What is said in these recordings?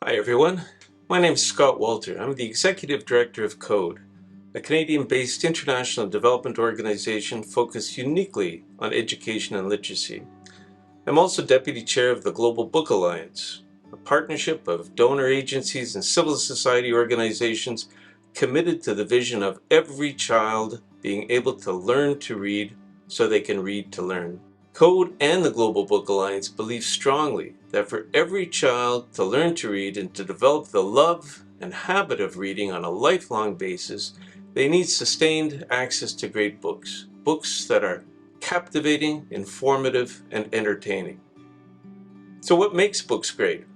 Hi everyone, my name is Scott Walter. I'm the Executive Director of CODE, a Canadian-based international development organization focused uniquely on education and literacy. I'm also Deputy Chair of the Global Book Alliance, a partnership of donor agencies and civil society organizations committed to the vision of every child being able to learn to read so they can read to learn. CODE and the Global Book Alliance believe strongly that for every child to learn to read and to develop the love and habit of reading on a lifelong basis, they need sustained access to great books, books that are captivating, informative, and entertaining. So what makes books great?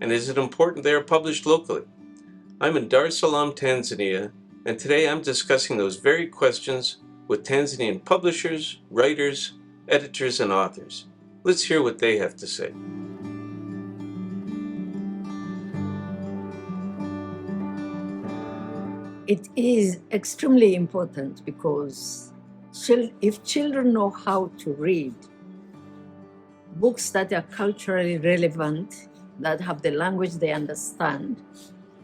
And is it important they are published locally? I'm in Dar es Salaam, Tanzania, and today I'm discussing those very questions with Tanzanian publishers, writers, editors, and authors. Let's hear what they have to say. It is extremely important because if children know how to read, books that are culturally relevant, that have the language they understand,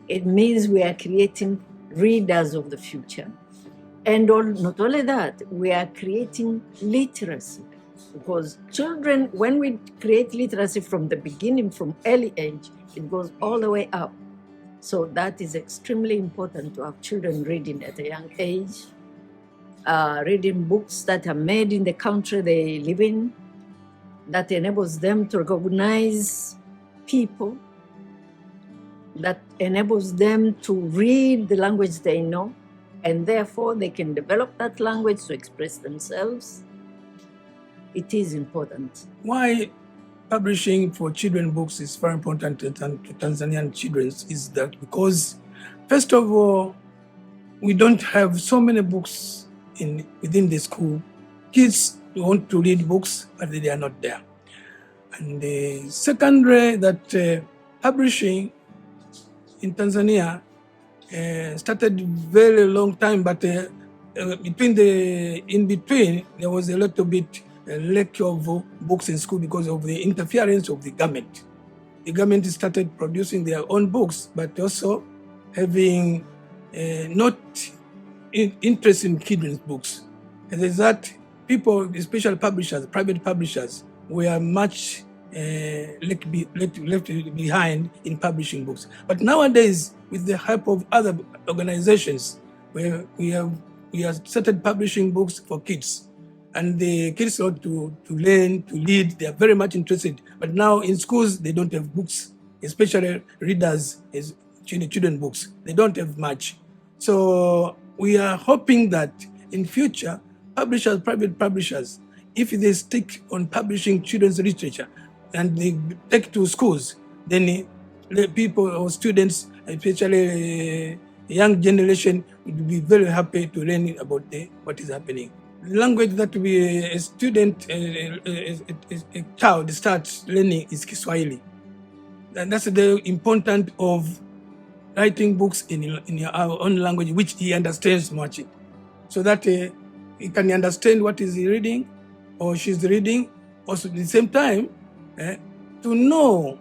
it means we are creating readers of the future. And not only that, we are creating literacy. Because children, when we create literacy from the beginning, from early age, it goes all the way up. So that is extremely important to have children reading at a young age, reading books that are made in the country they live in, that enables them to recognize people, that enables them to read the language they know, and therefore they can develop that language to express themselves. It is important. Why publishing for children books is very important to Tanzanian children is that because, first of all, we don't have so many books within the school. Kids want to read books, but they are not there. And secondly, that publishing in Tanzania started very long time, but in between there was a little bit lack of books in school because of the interference of the government. The government started producing their own books, but also having not interest in children's books. As a result, people, especially publishers, private publishers, were much left behind in publishing books. But nowadays, with the help of other organizations, we have started publishing books for kids. And the kids want to learn, to read. They are very much interested. But now in schools, they don't have books, especially readers, children books. They don't have much. So we are hoping that in future, publishers, private publishers, if they stick on publishing children's literature and they take to schools, then the people or students, especially young generation, would be very happy to learn about what is happening. The language that a student, a child starts learning is Kiswahili. And that's the importance of writing books in our own language, which he understands much, so that he can understand what is he reading or she's reading. Also, at the same time, to know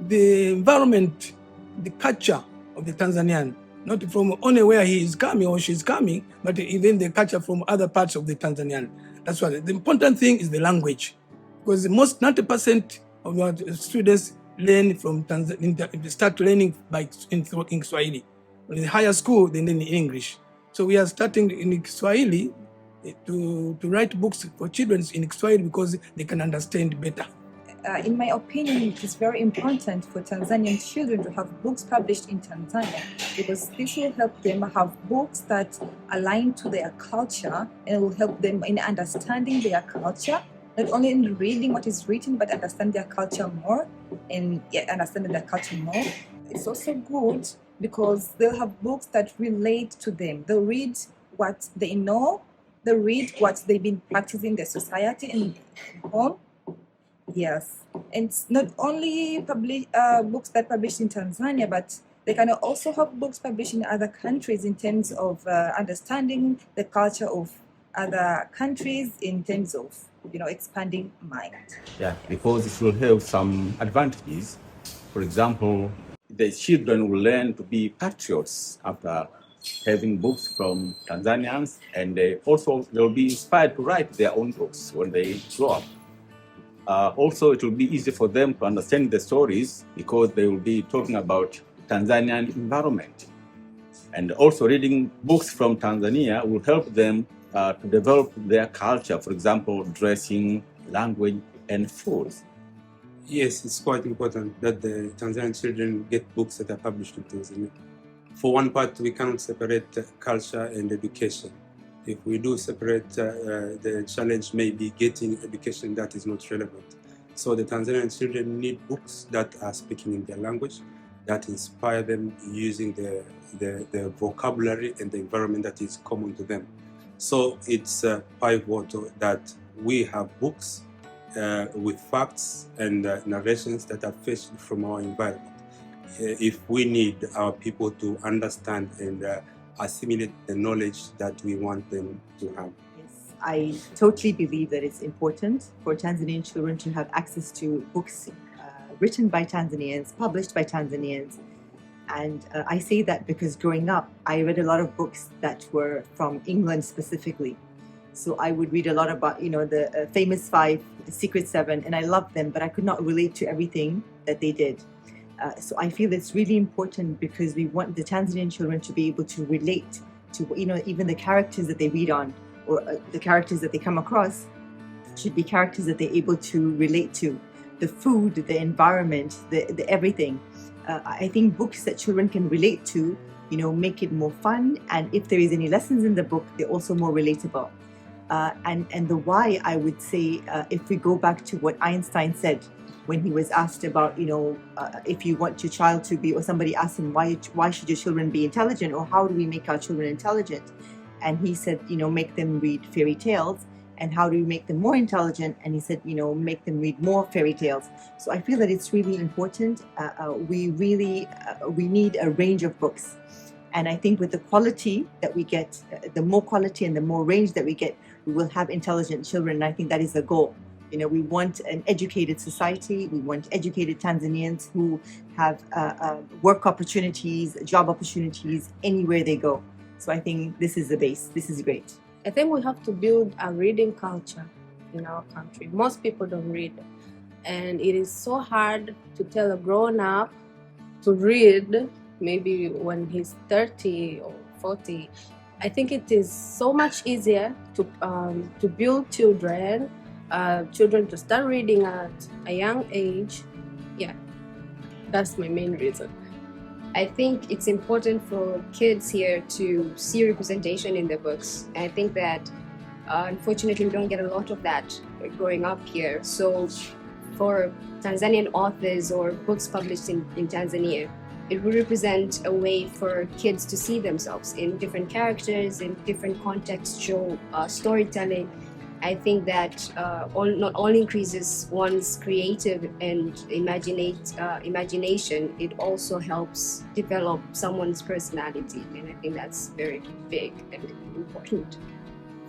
the environment, the culture of the Tanzanian, not from only where he is coming or she's coming, but even the culture from other parts of the Tanzanian. That's why the important thing is the language, because most 90% of our students learn from Tanzania, start learning in Swahili. In the higher school, they learn in English. So we are starting in Swahili to write books for children in Swahili because they can understand better. In my opinion, it is very important for Tanzanian children to have books published in Tanzania, because this will help them have books that align to their culture and will help them in understanding their culture, not only in reading what is written, but understand their culture more and understanding their culture more. It's also good because they'll have books that relate to them. They'll read what they know, they'll read what they've been practicing in their society and home. Yes, and it's not only books that are published in Tanzania, but they can also have books published in other countries in terms of understanding the culture of other countries, in terms of expanding mind. Yeah, because it will have some advantages. For example, the children will learn to be patriots after having books from Tanzanians, and also they'll be inspired to write their own books when they grow up. Also, it will be easy for them to understand the stories because they will be talking about Tanzanian environment. And also reading books from Tanzania will help them to develop their culture, for example, dressing, language, and food. Yes, it's quite important that the Tanzanian children get books that are published in Tanzania. For one part, we cannot separate culture and education. If we do separate, the challenge may be getting education that is not relevant. So the Tanzanian children need books that are speaking in their language, that inspire them using the vocabulary and the environment that is common to them. So it's pivotal that we have books with facts and narrations that are fetched from our environment. If we need our people to understand and assimilate the knowledge that we want them to have. Yes, I totally believe that it's important for Tanzanian children to have access to books written by Tanzanians, published by Tanzanians. And I say that because growing up, I read a lot of books that were from England specifically. So I would read a lot about, the famous 5, the Secret 7, and I loved them, but I could not relate to everything that they did. So I feel it's really important because we want the Tanzanian children to be able to relate to, even the characters that they read on, or the characters that they come across should be characters that they're able to relate to. The food, the environment, the everything. I think books that children can relate to, make it more fun. And if there is any lessons in the book, they're also more relatable. And the why, I would say, if we go back to what Einstein said when he was asked about, if you want your child to be, or somebody asked him, why should your children be intelligent, or how do we make our children intelligent? And he said, make them read fairy tales. And how do we make them more intelligent? And he said, make them read more fairy tales. So I feel that it's really important. We need a range of books. And I think with the quality that we get, the more quality and the more range that we get, we will have intelligent children. And I think that is the goal. We want an educated society. We want educated Tanzanians who have work opportunities, job opportunities anywhere they go. So I think this is the base. This is great. I think we have to build a reading culture in our country. Most people don't read. And it is so hard to tell a grown-up to read maybe when he's 30 or 40. I think it is so much easier to build children to start reading at a young age. Yeah, that's my main reason. I think it's important for kids here to see representation in the books. I think that unfortunately we don't get a lot of that growing up here. So for Tanzanian authors or books published in Tanzania, it will represent a way for kids to see themselves in different characters, in different contextual storytelling. I think that not only increases one's creative and imagination, it also helps develop someone's personality. And I think that's very big and important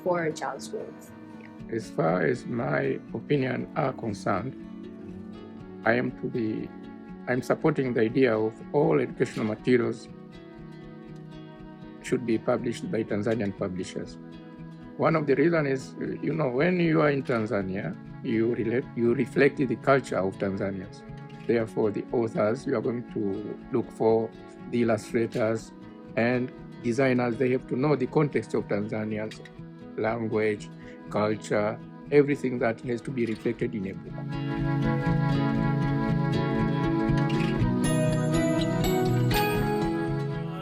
for a child's growth. Yeah. As far as my opinion are concerned, I'm supporting the idea of all educational materials should be published by Tanzanian publishers. One of the reasons is, when you are in Tanzania, you reflect the culture of Tanzanians. Therefore, the authors, you are going to look for the illustrators and designers. They have to know the context of Tanzanians, language, culture, everything that has to be reflected in a book.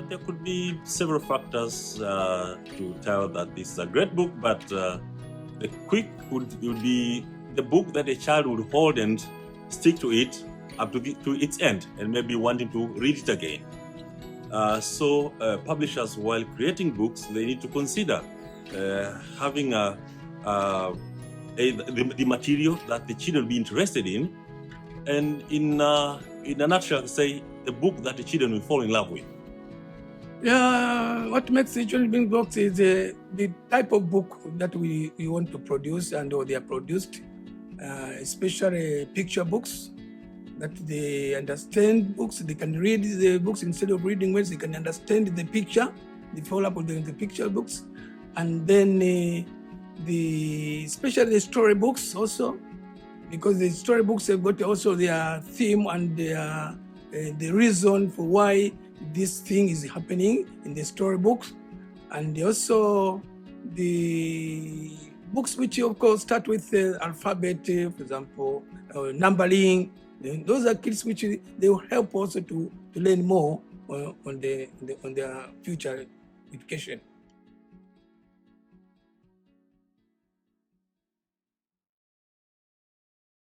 There could be several factors to tell that this is a great book, but the quick would be the book that a child would hold and stick to it up to its end, and maybe wanting to read it again. So publishers, while creating books, they need to consider having the material that the children will be interested in, and in a nutshell, say the book that the children will fall in love with. Yeah, what makes the children's books is the type of book that we want to produce or they are produced, especially picture books. that they understand books, they can read the books instead of reading words, they can understand the picture, the follow-up of the picture books, and then especially the storybooks also, because the storybooks have got also their theme and their the reason for why this thing is happening in the storybooks, and also the books which of course start with the alphabet, for example, numbering. Those are kids which they will help also to learn more on their future education.